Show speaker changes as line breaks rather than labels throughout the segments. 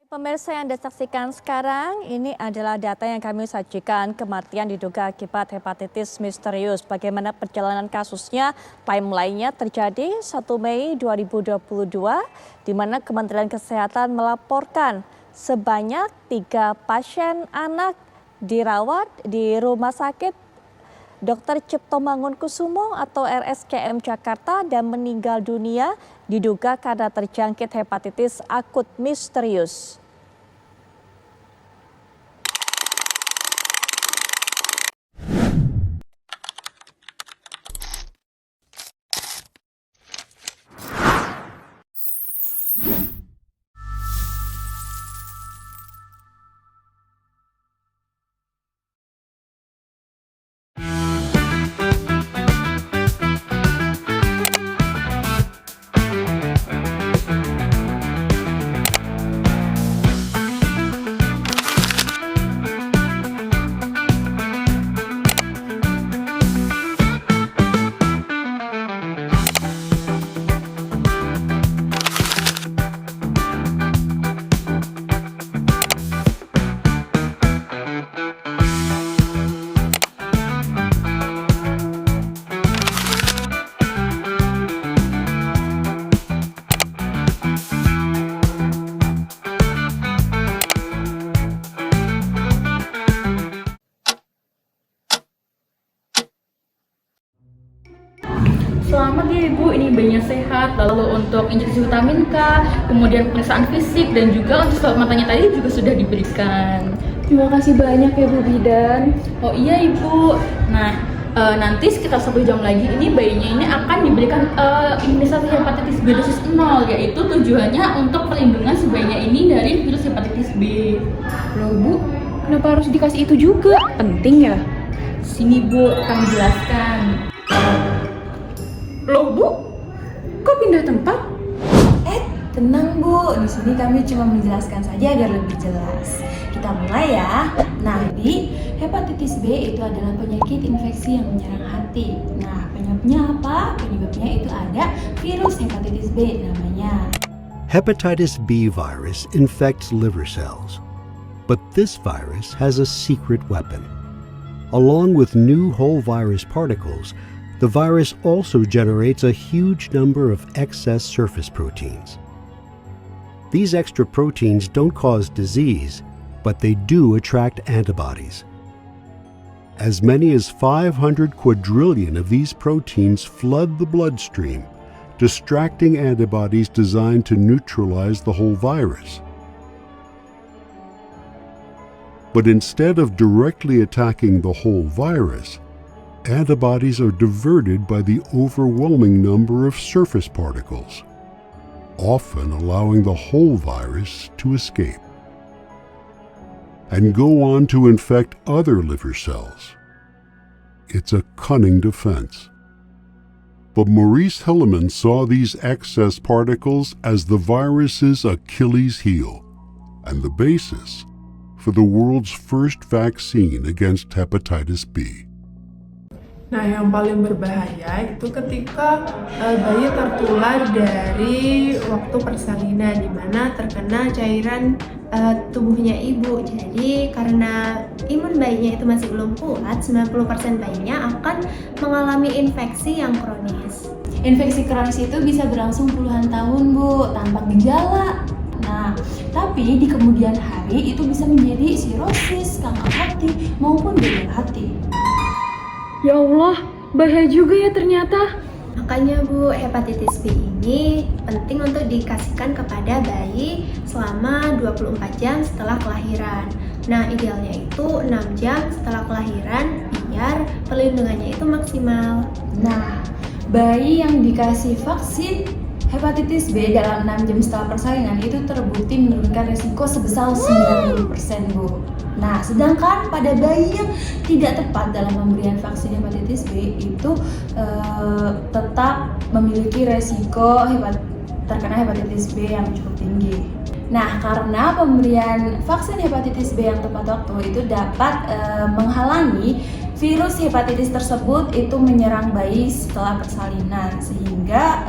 Pemirsa yang Anda saksikan sekarang, ini adalah data yang kami sajikan kematian diduga akibat hepatitis misterius. Bagaimana perjalanan kasusnya, timeline-nya terjadi 1 Mei 2022, di mana Kementerian Kesehatan melaporkan sebanyak 3 pasien anak dirawat di Rumah Sakit Dr. Cipto Mangunkusumo atau RSCM Jakarta dan meninggal dunia diduga karena terjangkit hepatitis akut misterius.
Selamat ya Ibu, ini bayinya sehat. Lalu untuk injeksi vitamin K, kemudian pemeriksaan fisik, dan juga untuk swab matanya tadi juga sudah diberikan.
Terima kasih banyak ya Bu Bidan.
Oh iya Ibu. Nah, nanti sekitar 1 jam lagi ini bayinya ini akan diberikan imunisasi hepatitis B dosis 0, yaitu tujuannya untuk perlindungan si bayinya ini dari virus hepatitis B.
Loh Bu, kenapa harus dikasih itu juga? Penting ya?
Sini Bu, kami jelaskan.
Loh Bu, kok pindah tempat?
Tenang Bu, di sini kami cuma menjelaskan saja agar lebih jelas. Kita mulai ya. Nah, jadi hepatitis B itu adalah penyakit infeksi yang menyerang hati. Nah, penyebabnya apa? Penyebabnya itu ada virus hepatitis B namanya.
Hepatitis B virus infects liver cells, but this virus has a secret weapon. Along with new whole virus particles, the virus also generates a huge number of excess surface proteins. These extra proteins don't cause disease, but they do attract antibodies. As many as 500 quadrillion of these proteins flood the bloodstream, distracting antibodies designed to neutralize the whole virus. But instead of directly attacking the whole virus, antibodies are diverted by the overwhelming number of surface particles, often allowing the whole virus to escape and go on to infect other liver cells. It's a cunning defense. But Maurice Hilleman saw these excess particles as the virus's Achilles heel and the basis for the world's first vaccine against hepatitis B.
Nah, yang paling berbahaya itu ketika bayi tertular dari waktu persalinan, di mana terkena cairan tubuhnya ibu. Jadi karena imun bayinya itu masih belum kuat, 90% bayinya akan mengalami infeksi yang kronis.
Infeksi kronis itu bisa berlangsung puluhan tahun Bu, tanpa gejala. Nah, tapi di kemudian hari itu bisa menjadi sirosis, kanker hati, maupun gagal hati.
Ya Allah, bahaya juga ya ternyata.
Makanya Bu, hepatitis B ini penting untuk dikasihkan kepada bayi selama 24 jam setelah kelahiran. Nah, idealnya itu 6 jam setelah kelahiran biar perlindungannya itu maksimal.
Nah, bayi yang dikasih vaksin hepatitis B dalam 6 jam setelah persalinan itu terbukti menurunkan risiko sebesar 90% Bu. Nah, sedangkan pada bayi yang tidak tepat dalam pemberian vaksin hepatitis B itu tetap memiliki resiko terkena hepatitis B yang cukup tinggi. Nah, karena pemberian vaksin hepatitis B yang tepat waktu itu dapat menghalangi virus hepatitis tersebut itu menyerang bayi setelah persalinan, sehingga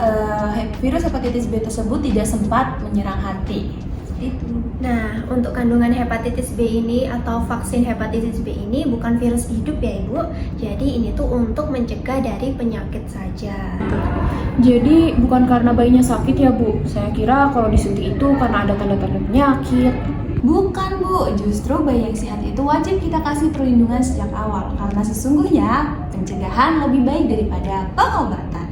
virus hepatitis B tersebut tidak sempat menyerang hati. seperti itu.
Nah, untuk kandungan hepatitis B ini atau vaksin hepatitis B ini bukan virus hidup ya Ibu. Jadi ini tuh untuk mencegah dari penyakit saja.
Jadi bukan karena bayinya sakit ya Bu? Saya kira kalau disuntik itu karena ada tanda-tanda penyakit.
Bukan Bu, justru bayi yang sehat itu wajib kita kasih perlindungan sejak awal karena sesungguhnya pencegahan lebih baik daripada pengobatan.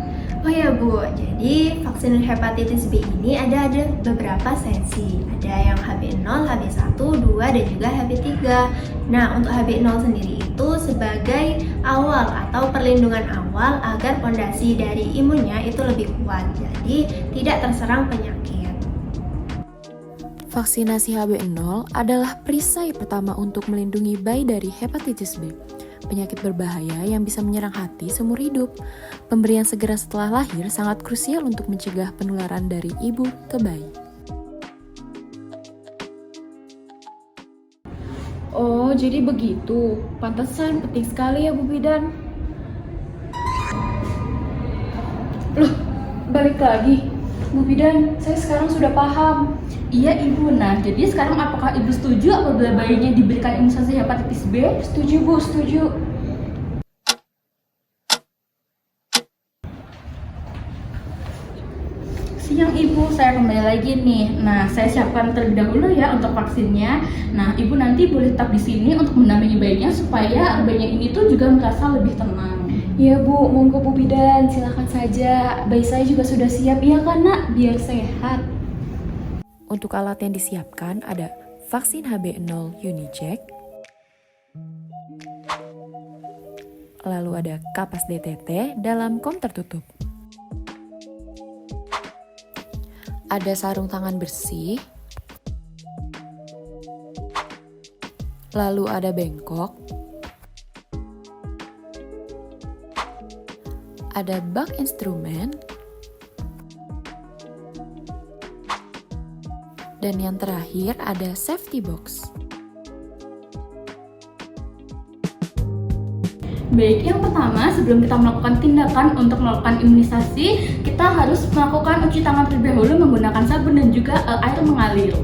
Oh ya Bu, jadi vaksin hepatitis B ini ada beberapa sesi. Ada yang HB0, HB1, 2, dan juga HB3. Nah, untuk HB0 sendiri itu sebagai awal atau perlindungan awal agar fondasi dari imunnya itu lebih kuat. Jadi tidak terserang penyakit.
Vaksinasi HB0 adalah perisai pertama untuk melindungi bayi dari hepatitis B, penyakit berbahaya yang bisa menyerang hati seumur hidup. Pemberian segera setelah lahir sangat krusial untuk mencegah penularan dari ibu ke bayi.
Oh, jadi begitu. Pantesan penting sekali ya Bu Bidan. Loh, balik lagi. Bu Bidan, saya sekarang sudah paham.
Iya Ibu, nah jadi sekarang apakah Ibu setuju apabila bayinya diberikan imunisasi hepatitis B?
Setuju Bu, setuju.
Siang Ibu, saya kembali lagi nih. Nah, saya siapkan terlebih dahulu ya untuk vaksinnya. Nah, Ibu nanti boleh tetap di sini untuk mendampingi bayinya supaya bayinya ini tuh juga merasa lebih tenang.
Iya Bu, monggo Bu Bidan, silakan saja. Bayi saya juga sudah siap, iya kan Nak? Biar sehat.
Untuk alat yang disiapkan ada vaksin HB0 Unijack, lalu ada kapas DTT dalam kom tertutup, ada sarung tangan bersih, lalu ada bengkok, ada bak instrumen, dan yang terakhir ada safety box.
Baik, yang pertama sebelum kita melakukan tindakan untuk melakukan imunisasi, kita harus melakukan cuci tangan terlebih dahulu menggunakan sabun dan juga air mengalir.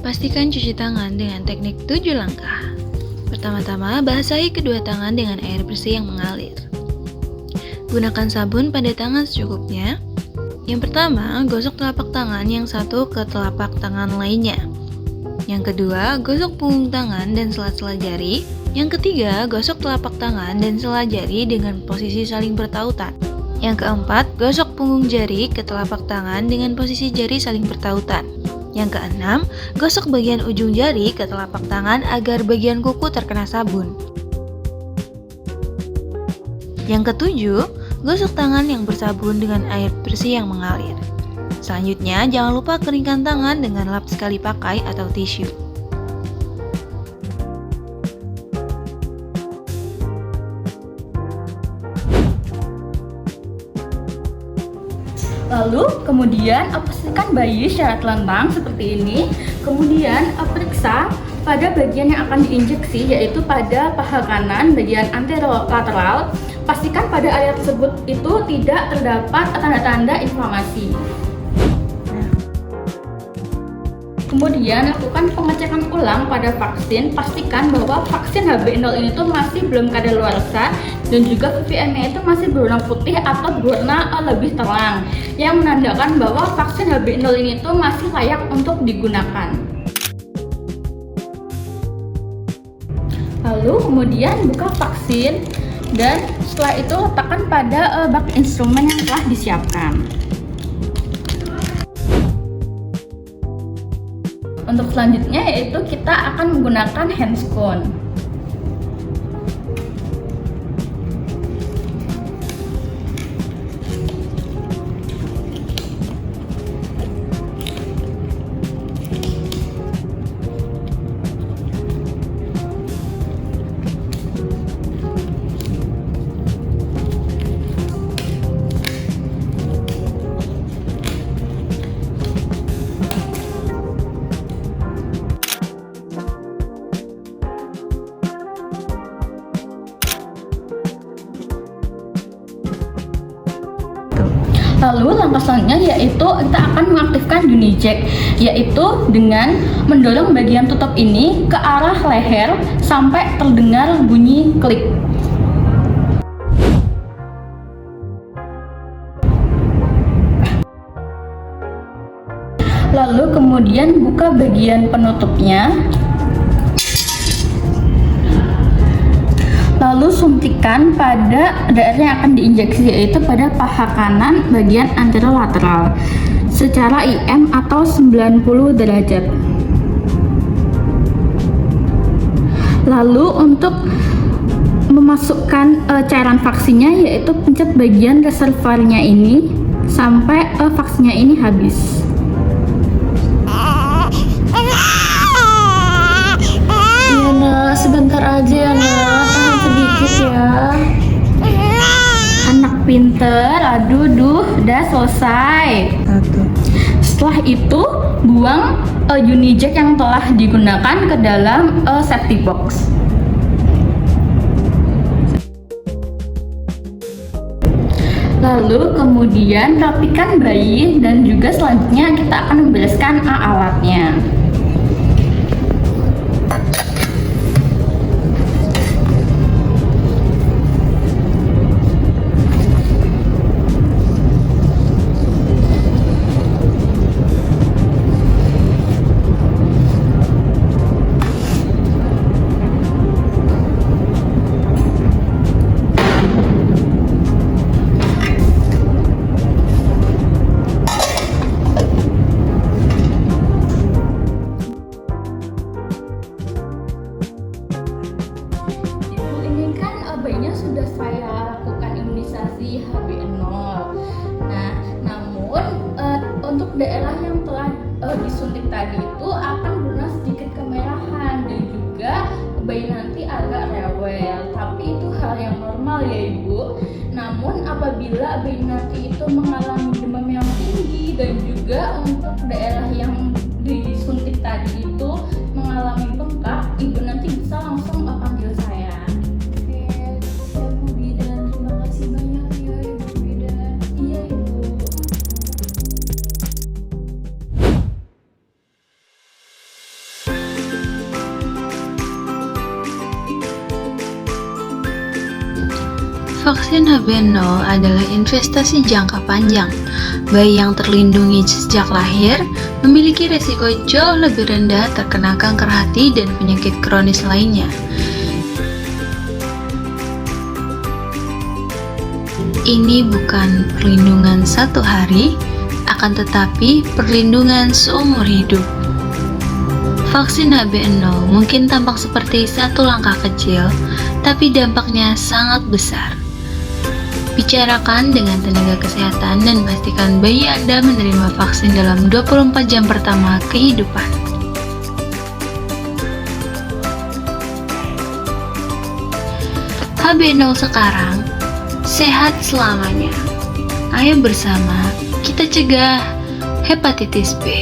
Pastikan cuci tangan dengan teknik 7 langkah. Pertama-tama, basahi kedua tangan dengan air bersih yang mengalir. Gunakan sabun pada tangan secukupnya. Yang pertama, gosok telapak tangan yang satu ke telapak tangan lainnya. Yang kedua, gosok punggung tangan dan sela-sela jari. Yang ketiga, gosok telapak tangan dan sela jari dengan posisi saling bertautan. Yang keempat, gosok punggung jari ke telapak tangan dengan posisi jari saling bertautan. Yang keenam, gosok bagian ujung jari ke telapak tangan agar bagian kuku terkena sabun. Yang ketujuh, gosok tangan yang bersabun dengan air bersih yang mengalir. Selanjutnya, jangan lupa keringkan tangan dengan lap sekali pakai atau tisu.
Lalu, kemudian pastikan bayi secara telentang seperti ini. Kemudian, periksa pada bagian yang akan diinjeksi, yaitu pada paha kanan, bagian anterolateral. Pastikan pada area tersebut itu tidak terdapat tanda-tanda inflamasi. Kemudian lakukan pengecekan ulang pada vaksin. Pastikan bahwa vaksin HB0 ini tuh masih belum kadaluarsa dan juga VVM-nya itu masih berwarna putih atau berwarna lebih terang, yang menandakan bahwa vaksin HB0 ini tuh masih layak untuk digunakan. Lalu kemudian buka vaksin dan setelah itu letakkan pada bak instrumen yang telah disiapkan. Untuk selanjutnya yaitu kita akan menggunakan handscone. pemrosesannya yaitu kita akan mengaktifkan Unijack, yaitu dengan mendorong bagian tutup ini ke arah leher sampai terdengar bunyi klik. Lalu kemudian buka bagian penutupnya. Lalu suntikan pada daerah yang akan diinjeksi, yaitu pada paha kanan bagian anterolateral secara IM atau 90 derajat. Lalu untuk memasukkan cairan vaksinnya, yaitu pencet bagian reservoirnya ini sampai vaksinnya ini habis.
Iya nak, sebentar aja ya nak, tahan sedikit ya.
Anak pinter, aduh, udah selesai. Setelah itu, buang Unijack yang telah digunakan ke dalam safety box. Lalu kemudian rapikan bayi dan juga selanjutnya kita akan membereskan alatnya. Bayinya sudah saya lakukan imunisasi HB0. Nah, namun untuk daerah yang telah disuntik tadi itu akan benar sedikit kemerahan dan juga bayi nanti agak rewel. Tapi itu hal yang normal ya Ibu. Namun apabila bayi nanti itu mengalami demam yang tinggi dan juga untuk daerah yang disuntik tadi itu mengalami bengkak, Ibu nanti bisa langsung panggil saya.
Vaksin HB0 adalah investasi jangka panjang. Bayi yang terlindungi sejak lahir memiliki resiko jauh lebih rendah terkena kanker hati dan penyakit kronis lainnya. Ini bukan perlindungan 1 hari, akan tetapi perlindungan seumur hidup. Vaksin HB0 mungkin tampak seperti satu langkah kecil, tapi dampaknya sangat besar. Bicarakan dengan tenaga kesehatan dan pastikan bayi Anda menerima vaksin dalam 24 jam pertama kehidupan. HB0 sekarang, sehat selamanya. Ayo bersama kita cegah hepatitis B.